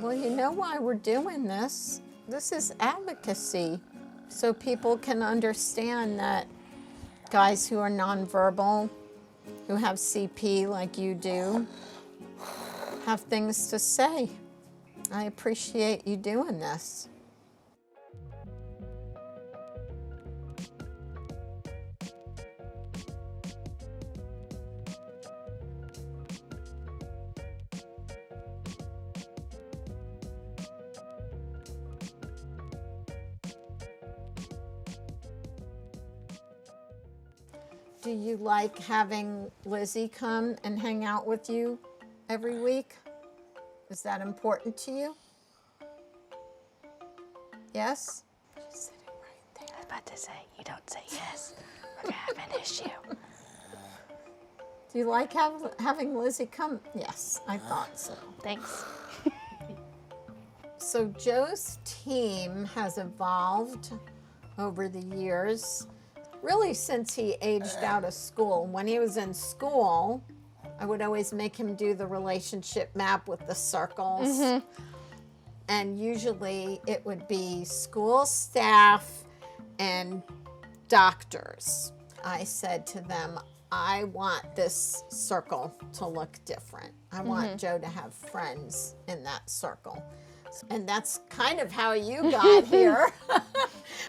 Well, you know why we're doing this? This is advocacy, so people can understand that guys who are nonverbal, who have CP like you do, have things to say. I appreciate you doing this. Do you like having Lizzie come and hang out with you every week? Is that important to you? Yes? She's sitting right there. I was about to say, you don't say yes, we're gonna have an issue. Do you like having Lizzie come? Yes, I thought so. Thanks. So Joe's team has evolved over the years, really since he aged out of school. When he was in school, I would always make him do the relationship map with the circles. And usually it would be school staff and doctors. I said to them, I want this circle to look different. I want Joe to have friends in that circle. And that's kind of how you got here.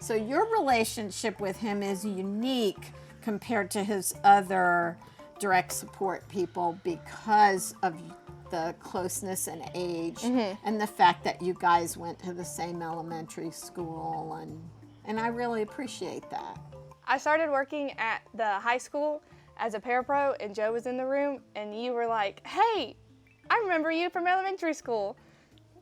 So your relationship with him is unique compared to his other direct support people because of the closeness and age and the fact that you guys went to the same elementary school, and I really appreciate that. I started working at the high school as a parapro, and Joe was in the room, and you were like, hey, I remember you from elementary school.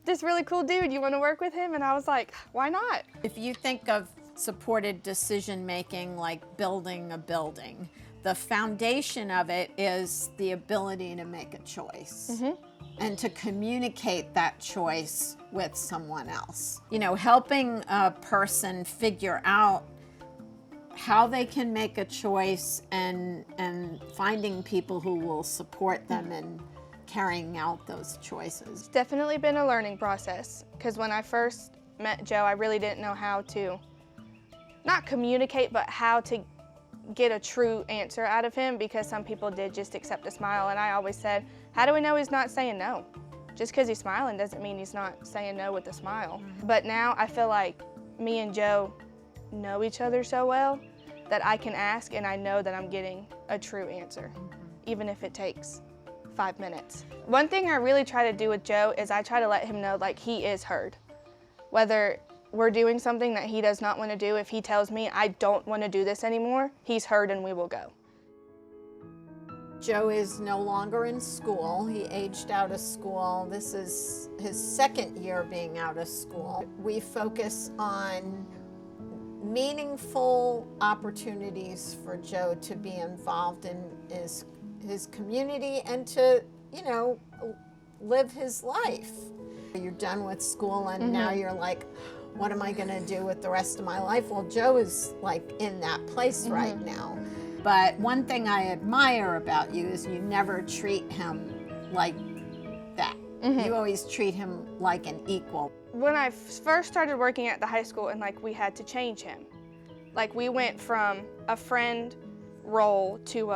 This really cool dude, you want to work with him? And I was like, why not? If you think of supported decision making like building a building, the foundation of it is the ability to make a choice and to communicate that choice with someone else. You know, helping a person figure out how they can make a choice and finding people who will support them in carrying out those choices. It's definitely been a learning process, because when I first met Joe, I really didn't know how to, not communicate, but how to get a true answer out of him, because some people did just accept a smile, and I always said, how do we know he's not saying no? Just because he's smiling doesn't mean he's not saying no with a smile. But now I feel like me and Joe know each other so well that I can ask and I know that I'm getting a true answer, even if it takes 5 minutes. One thing I really try to do with Joe is I try to let him know like he is heard. Whether we're doing something that he does not want to do, if he tells me I don't want to do this anymore, he's heard and we will go. Joe is no longer in school. He aged out of school. This is his second year being out of school. We focus on meaningful opportunities for Joe to be involved in his community and to, you know, live his life. You're done with school and now you're like, what am I gonna do with the rest of my life? Well, Joe is like in that place right now. But one thing I admire about you is you never treat him like that. You always treat him like an equal. When I first started working at the high school and like we had to change him, like we went from a friend role to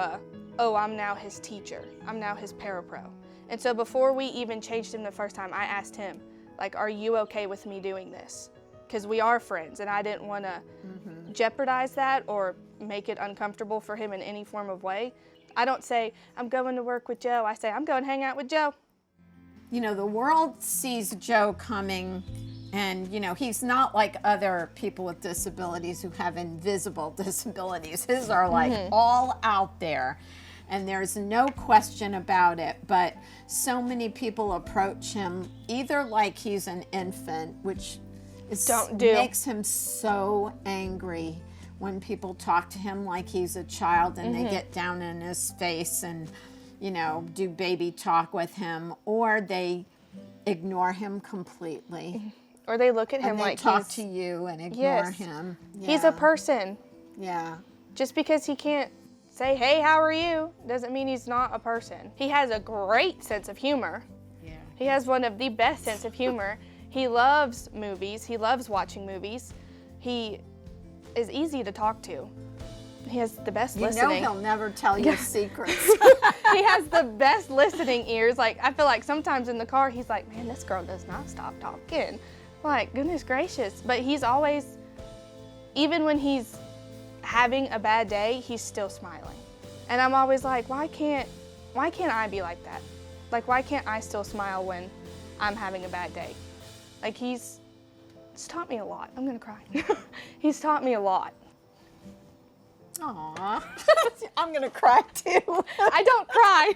oh, I'm now his teacher. I'm now his parapro. And so before we even changed him the first time, I asked him, like, are you okay with me doing this? Because we are friends and I didn't want to jeopardize that or make it uncomfortable for him in any form of way. I don't say, I'm going to work with Joe. I say, I'm going to hang out with Joe. You know, the world sees Joe coming and, you know, he's not like other people with disabilities who have invisible disabilities. His are like all out there and there's no question about it. But so many people approach him either like he's an infant, which makes him so angry when people talk to him like he's a child and they get down in his face and, you know, do baby talk with him, or they ignore him completely. Or they look at him like he's... talk to you and ignore him. Yeah. He's a person. Yeah. Just because he can't say, hey, how are you, doesn't mean he's not a person. He has a great sense of humor. Yeah. He has one of the best sense of humor. He loves movies. He loves watching movies. He is easy to talk to. He has the best listening. You know he'll never tell you secrets. He has the best listening ears. Like, I feel like sometimes in the car, he's like, man, this girl does not stop talking. Like, goodness gracious. But he's always, even when he's having a bad day, he's still smiling. And I'm always like, why can't I be like that? Like, why can't I still smile when I'm having a bad day? Like, he's taught me a lot. I'm gonna cry. He's taught me a lot. Aw, I'm gonna cry too. I don't cry.